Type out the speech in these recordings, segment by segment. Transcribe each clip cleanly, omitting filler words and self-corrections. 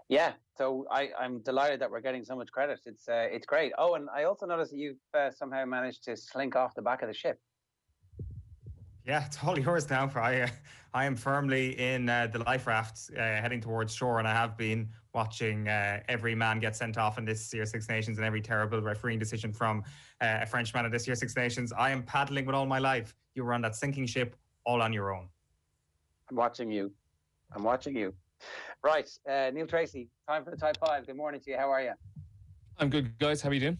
Yeah, so I'm delighted that we're getting so much credit. It's great. Oh, and I also noticed that you've somehow managed to slink off the back of the ship. Yeah, it's all yours now. I am firmly in the life raft heading towards shore, and I have been watching every man get sent off in this year's Six Nations and every terrible refereeing decision from a Frenchman in this year's Six Nations. I am paddling with all my life. You were on that sinking ship all on your own. I'm watching you. I'm watching you. Right, Neil Treacy, time for the Type 5. Good morning to you. How are you? I'm good, guys. How are you doing?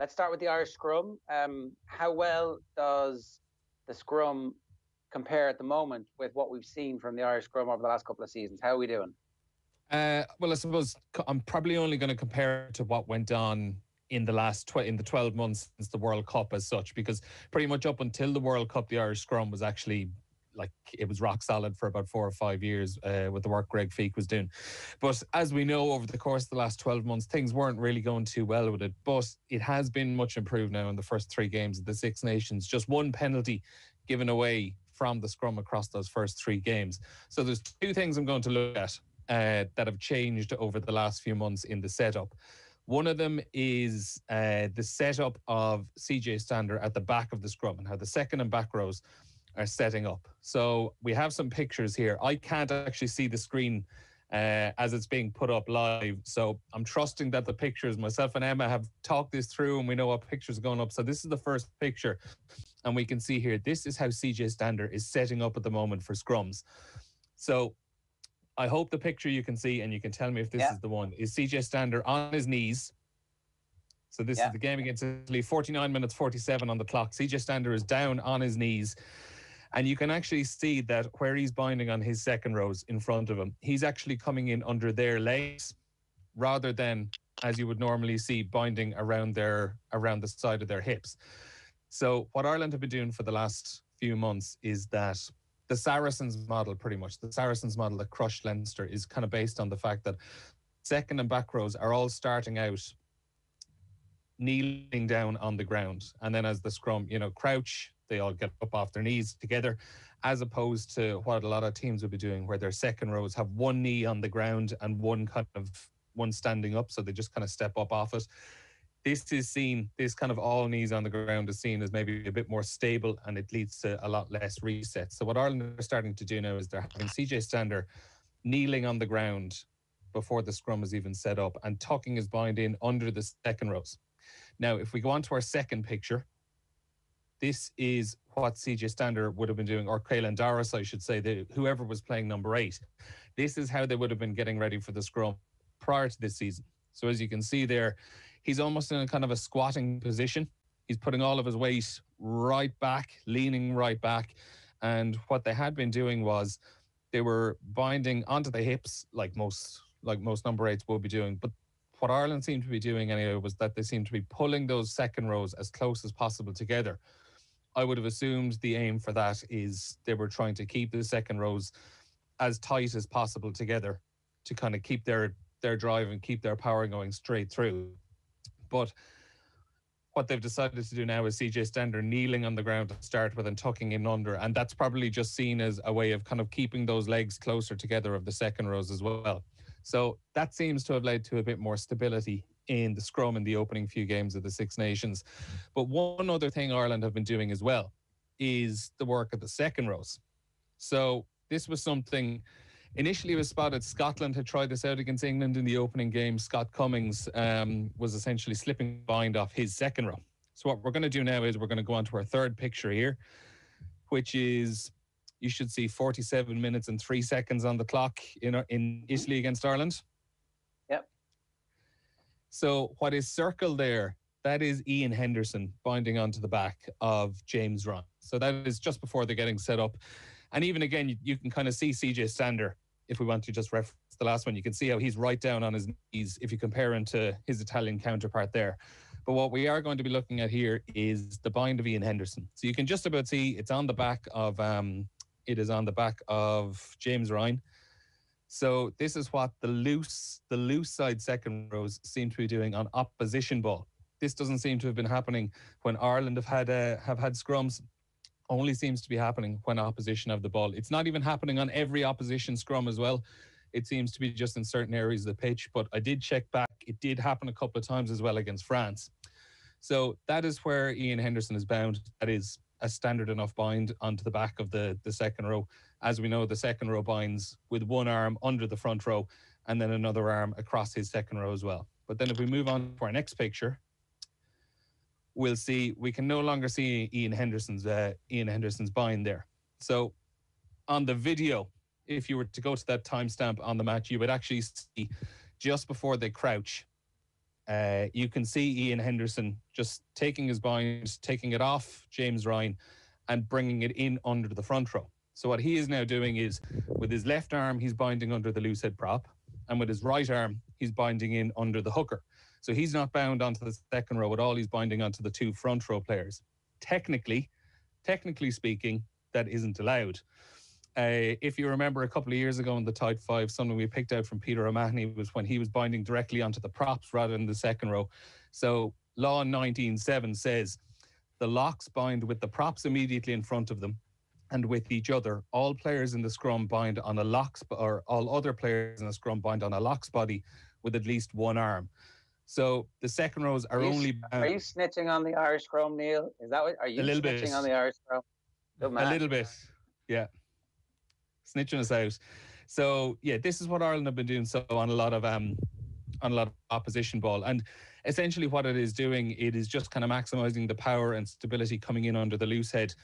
Let's start with the Irish scrum. How well does the scrum compare at the moment with what we've seen from the Irish scrum over the last couple of seasons? How are we doing? Well, I suppose I'm probably only going to compare to what went on in the last in the 12 months since the World Cup as such, because pretty much up until the World Cup, the Irish scrum was actually it was rock solid for about 4 or 5 years with the work Greg Feek was doing. But as we know, over the course of the last 12 months, things weren't really going too well with it. But it has been much improved now in the first 3 games of the Six Nations. Just one penalty given away from the scrum across those first 3 games. So there's 2 things I'm going to look at that have changed over the last few months in the setup. One of them is the setup of CJ Stander at the back of the scrum and how the second and back rows are setting up. So we have some pictures here. I can't actually see the screen as it's being put up live. So I'm trusting that the pictures, myself and Emma have talked this through and we know what pictures are going up. So this is the first picture. And we can see here, this is how CJ Stander is setting up at the moment for scrums. So I hope the picture you can see, and you can tell me if this is the one, is CJ Stander on his knees. So this is the game against Italy, 49 minutes 47 on the clock. CJ Stander is down on his knees. And you can actually see that where he's binding on his second rows in front of him, he's actually coming in under their legs rather than, as you would normally see, binding around the side of their hips. So what Ireland have been doing for the last few months is that the Saracens model, pretty much, the Saracens model that crushed Leinster, is kind of based on the fact that second and back rows are all starting out kneeling down on the ground. And then as the scrum, crouch, they all get up off their knees together, as opposed to what a lot of teams would be doing, where their second rows have one knee on the ground and one standing up. So they just kind of step up off it. This kind of all knees on the ground is seen as maybe a bit more stable, and it leads to a lot less resets. So what Ireland are starting to do now is they're having CJ Stander kneeling on the ground before the scrum is even set up and tucking his bind in under the second rows. Now, if we go on to our second picture, this is what CJ Stander would have been doing, or Caelan Doris, I should say, whoever was playing number 8. This is how they would have been getting ready for the scrum prior to this season. So as you can see there, he's almost in a kind of a squatting position. He's putting all of his weight right back, leaning right back. And what they had been doing was they were binding onto the hips like most number 8s will be doing. But what Ireland seemed to be doing anyway was that they seemed to be pulling those second rows as close as possible together. I would have assumed the aim for that is they were trying to keep the second rows as tight as possible together to kind of keep their drive and keep their power going straight through. But what they've decided to do now is CJ Stander kneeling on the ground to start with and tucking in under. And that's probably just seen as a way of kind of keeping those legs closer together of the second rows as well. So that seems to have led to a bit more stability in the scrum in the opening few games of the Six Nations. But one other thing Ireland have been doing as well is the work of the second rows. So this was something initially was spotted. Scotland had tried this out against England in the opening game. Scott Cummings was essentially slipping bind off his second row. So what we're going to do now is we're going to go on to our third picture here, which is, you should see 47 minutes and 3 seconds on the clock in Italy against Ireland. Yep. So what is circled there, that is Ian Henderson binding onto the back of James Ryan. So that is just before they're getting set up. And even again, you can kind of see CJ Stander, if we want to just reference the last one, you can see how he's right down on his knees if you compare him to his Italian counterpart there. But what we are going to be looking at here is the bind of Ian Henderson. So you can just about see it's on the back of James Ryan. So this is what the loose side second rows seem to be doing on opposition ball. This doesn't seem to have been happening when Ireland have had scrums. Only seems to be happening when opposition have the ball. It's not even happening on every opposition scrum as well. It seems to be just in certain areas of the pitch. But I did check back. It did happen a couple of times as well against France. So that is where Ian Henderson is bound. That is a standard enough bind onto the back of the second row. As we know, the second row binds with one arm under the front row and then another arm across his second row as well. But then if we move on to our next picture, we'll see we can no longer see Ian Henderson's bind there. So on the video, if you were to go to that timestamp on the match, you would actually see just before they crouch, you can see Ian Henderson just taking his bind, taking it off James Ryan and bringing it in under the front row. So what he is now doing is with his left arm, he's binding under the loose head prop, and with his right arm, he's binding in under the hooker. So he's not bound onto the second row at all. He's binding onto the two front row players. Technically speaking, that isn't allowed. If you remember a couple of years ago in the tight five, something we picked out from Peter O'Mahony was when he was binding directly onto the props rather than the second row. So Law 19.7 says the locks bind with the props immediately in front of them and with each other. All players in the scrum bind on a locks, or all other players in the scrum bind on a locks body with at least one arm. So the second rows are only bound. Are you snitching on the Irish scrum, Neil? Is that what? Are you snitching on the Irish scrum? A little bit, yeah. Snitching us out. So yeah, this is what Ireland have been doing so on a lot of opposition ball, and essentially what it is doing, it is just kind of maximizing the power and stability coming in under the loose head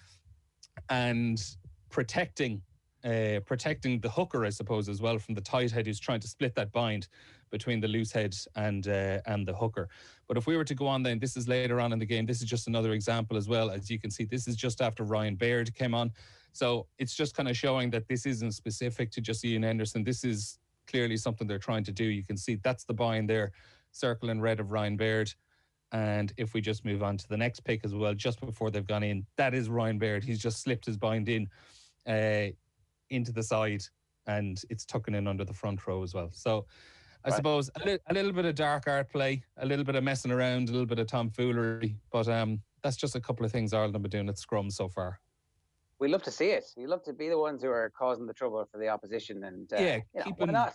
and protecting the hooker, I suppose, as well from the tight head who's trying to split that bind between the loose head and the hooker. But if we were to go on then, this is later on in the game. This is just another example as well. As you can see, this is just after Ryan Baird came on. So it's just kind of showing that this isn't specific to just Ian Henderson. This is clearly something they're trying to do. You can see that's the bind there, circle in red of Ryan Baird. And if we just move on to the next pick as well, just before they've gone in, that is Ryan Baird. He's just slipped his bind in into the side, and it's tucking in under the front row as well. So I suppose a little bit of dark art play, a little bit of messing around, a little bit of tomfoolery, but that's just a couple of things Ireland have been doing at scrum so far. We love to see it. We love to be the ones who are causing the trouble for the opposition, and why not?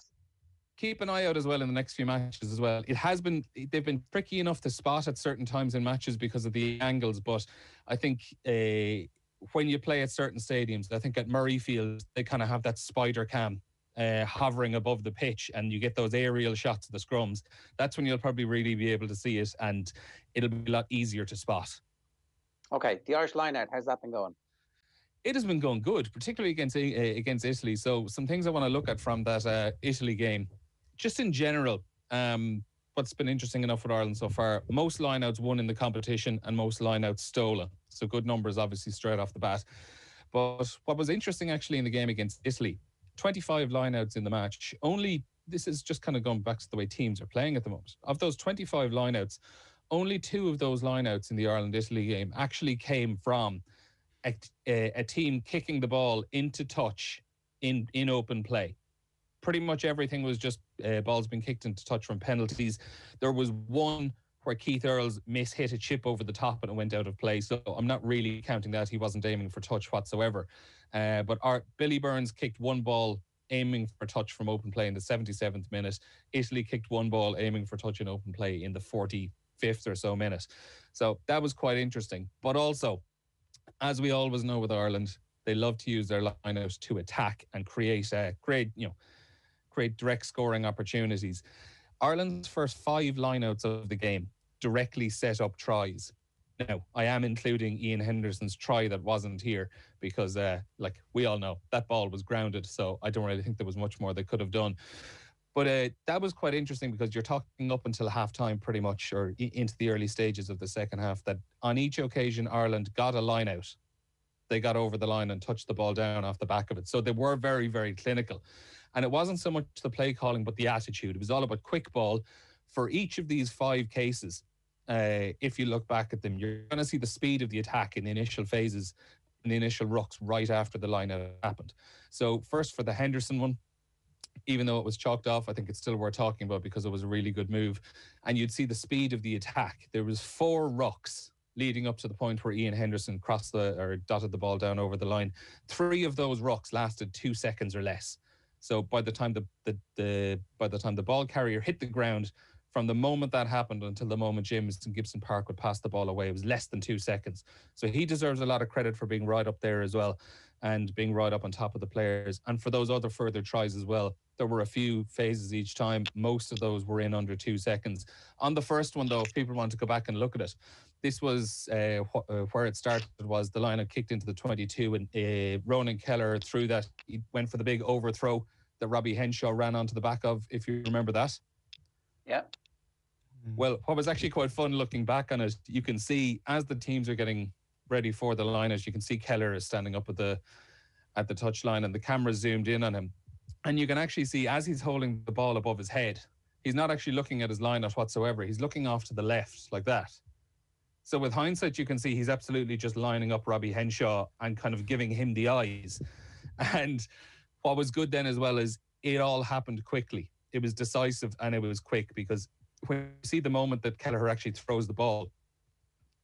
Keep an eye out as well in the next few matches as well. They've been tricky enough to spot at certain times in matches because of the angles, but I think when you play at certain stadiums, I think at Murrayfield, they kind of have that spider cam hovering above the pitch, and you get those aerial shots of the scrums. That's when you'll probably really be able to see it, and it'll be a lot easier to spot. Okay, the Irish lineout, how's that been going? It has been going good, particularly against Italy. So some things I want to look at from that Italy game. Just in general, what's been interesting enough with Ireland so far, most lineouts won in the competition and most lineouts stolen. So good numbers, obviously, straight off the bat. But what was interesting actually in the game against Italy, 25 lineouts in the match. This is just kind of going back to the way teams are playing at the moment. Of those 25 lineouts, only 2 of those lineouts in the Ireland-Italy game actually came from a team kicking the ball into touch in open play. Pretty much everything was just balls being kicked into touch from penalties. There was one where Keith Earls hit a chip over the top and it went out of play. So I'm not really counting that. He wasn't aiming for touch whatsoever. But Billy Burns kicked one ball aiming for touch from open play in the 77th minute. Italy kicked one ball aiming for touch in open play in the 45th or so minute. So that was quite interesting. But also, as we always know with Ireland, they love to use their lineout to attack and create direct scoring opportunities. Ireland's first 5 lineouts of the game directly set up tries. Now, I am including Ian Henderson's try that wasn't here because, like we all know, that ball was grounded, so I don't really think there was much more they could have done. But that was quite interesting because you're talking up until half-time pretty much, or into the early stages of the second half, that on each occasion Ireland got a line out. They got over the line and touched the ball down off the back of it. So they were very, very clinical. And it wasn't so much the play calling, but the attitude. It was all about quick ball. For each of these 5 cases, if you look back at them, you're going to see the speed of the attack in the initial phases, in the initial rucks right after the line out happened. So first for the Henderson one, even though it was chalked off, I think it's still worth talking about because it was a really good move. And you'd see the speed of the attack. There was 4 rucks leading up to the point where Ian Henderson dotted the ball down over the line. 3 of those rucks lasted 2 seconds or less. So by the time the ball carrier hit the ground, from the moment that happened until the moment Jameson Gibson Park would pass the ball away, it was less than 2 seconds. So he deserves a lot of credit for being right up there as well, and being right up on top of the players. And for those other further tries as well, there were a few phases each time. Most of those were in under 2 seconds. On the first one, though, if people want to go back and look at it, this was where it started, was the line had kicked into the 22, and Ronan Keller threw that. He went for the big overthrow that Robbie Henshaw ran onto the back of, if you remember that. Yeah. Well, what was actually quite fun looking back on it, you can see as the teams are getting ready for the line, as you can see Keller is standing up at the touchline, and the camera zoomed in on him. And you can actually see as he's holding the ball above his head, he's not actually looking at his line out whatsoever. He's looking off to the left like that. So with hindsight, you can see he's absolutely just lining up Robbie Henshaw and kind of giving him the eyes. And what was good then as well is it all happened quickly. It was decisive and it was quick, because when you see the moment that Kelleher actually throws the ball,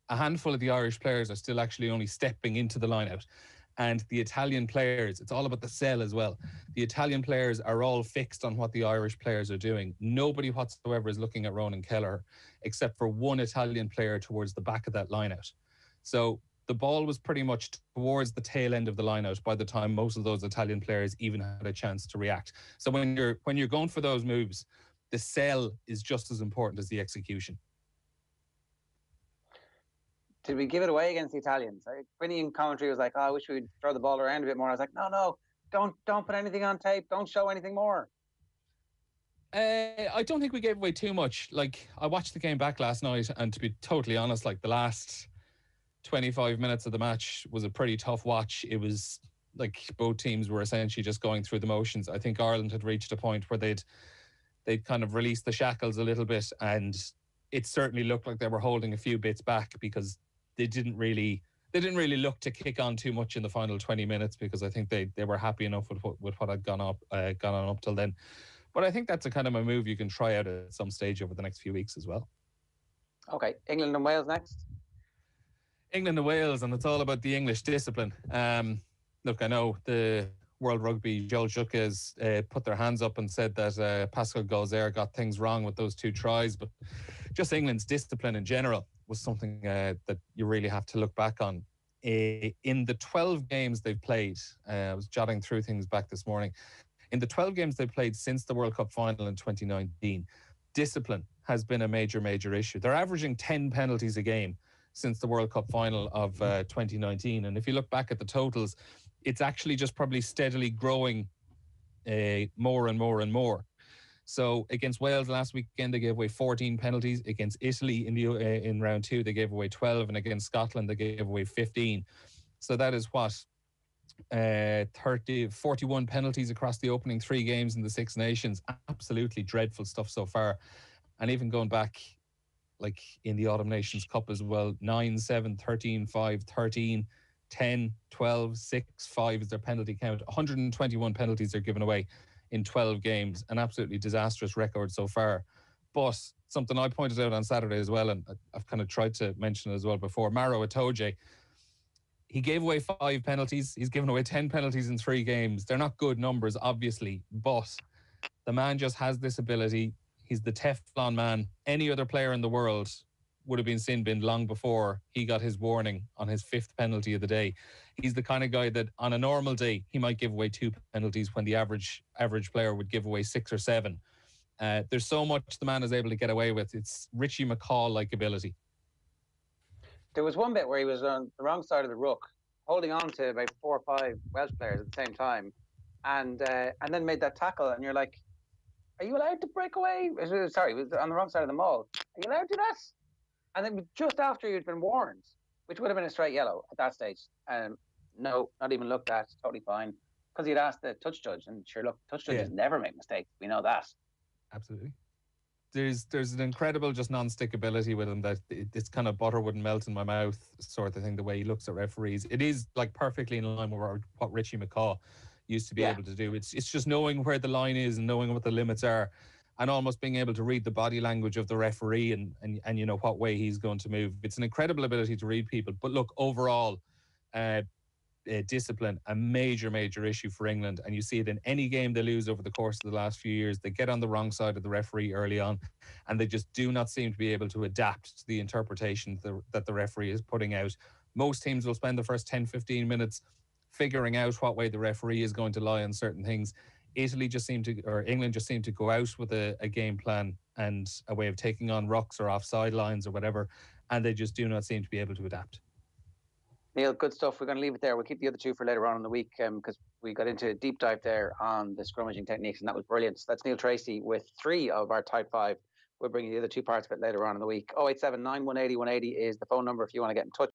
a handful of the Irish players are still actually only stepping into the line-out. And the Italian players, it's all about the sell as well. The Italian players are all fixed on what the Irish players are doing. Nobody whatsoever is looking at Ronan Kelleher, except for one Italian player towards the back of that line-out. So the ball was pretty much towards the tail end of the line-out by the time most of those Italian players even had a chance to react. So when you're going for those moves, the sell is just as important as the execution. Did we give it away against the Italians? Quinny in commentary was like, "Oh, I wish we'd throw the ball around a bit more." I was like, "No, don't put anything on tape. Don't show anything more." I don't think we gave away too much. Like, I watched the game back last night, and to be totally honest, like the last 25 minutes of the match was a pretty tough watch. It was like both teams were essentially just going through the motions. I think Ireland had reached a point where they'd kind of released the shackles a little bit, and it certainly looked like they were holding a few bits back, because they didn't really look to kick on too much in the final 20 minutes, because I think they were happy enough with what had gone on up till then. But I think that's a kind of a move you can try out at some stage over the next few weeks as well. Okay, England and Wales next. England and Wales, and it's all about the English discipline. Look, I know the World Rugby, Joel Schuck has put their hands up and said that Pascal Gauzère got things wrong with those 2 tries, but just England's discipline in general was something that you really have to look back on. In the 12 games they've played, I was jotting through things back this morning, in the 12 games they've played since the World Cup final in 2019, discipline has been a major, major issue. They're averaging 10 penalties a game since the World Cup final of 2019. And if you look back at the totals, it's actually just probably steadily growing more and more and more. So against Wales last weekend, they gave away 14 penalties. Against Italy in round 2, they gave away 12. And against Scotland, they gave away 15. So that is what? 41 penalties across the opening 3 games in the Six Nations. Absolutely dreadful stuff so far. And even going back, like in the Autumn Nations Cup as well, 9, 7, 13, 5, 13, 10, 12, 6, 5 is their penalty count. 121 penalties are given away in 12 games. An absolutely disastrous record so far. But something I pointed out on Saturday as well, and I've kind of tried to mention it as well before, Maro Itoje, he gave away 5 penalties. He's given away 10 penalties in 3 games. They're not good numbers, obviously, but the man just has this ability. He's the Teflon man. Any other player in the world would have been sin-binned long before he got his warning on his 5th penalty of the day. He's the kind of guy that on a normal day, he might give away 2 penalties when the average player would give away 6 or 7. There's so much the man is able to get away with. It's Richie McCaw-like ability. There was one bit where he was on the wrong side of the ruck, holding on to about 4 or 5 Welsh players at the same time, and then made that tackle, and you're like, are you allowed to break away? Sorry, it was on the wrong side of the maul. Are you allowed to do that? And then just after you'd been warned, which would have been a straight yellow at that stage, no, not even looked at, totally fine, because he'd asked the touch judge, and sure, look, touch judges never make mistakes. We know that. Absolutely. There's an incredible just non-stick ability with him that it's kind of butter wouldn't melt in my mouth sort of thing, the way he looks at referees. It is like perfectly in line with what Richie McCaw used to be able to do. It's just knowing where the line is and knowing what the limits are, and almost being able to read the body language of the referee and you know what way he's going to move. It's an incredible ability to read people. But look, overall, discipline a major issue for England, and you see it in any game they lose over the course of the last few years. They get on the wrong side of the referee early on, and they just do not seem to be able to adapt to the interpretation that the referee is putting out. Most teams will spend the first 10-15 minutes figuring out what way the referee is going to lie on certain things. England just seemed to go out with a game plan and a way of taking on rucks or offside lines or whatever, and they just do not seem to be able to adapt. Neil, good stuff. We're going to leave it there. We'll keep the other two for later on in the week because we got into a deep dive there on the scrummaging techniques, and that was brilliant. So that's Neil Treacy with 3 of our type 5. We'll bring you the other 2 parts of it later on in the week. 087 918 180 is the phone number if you want to get in touch.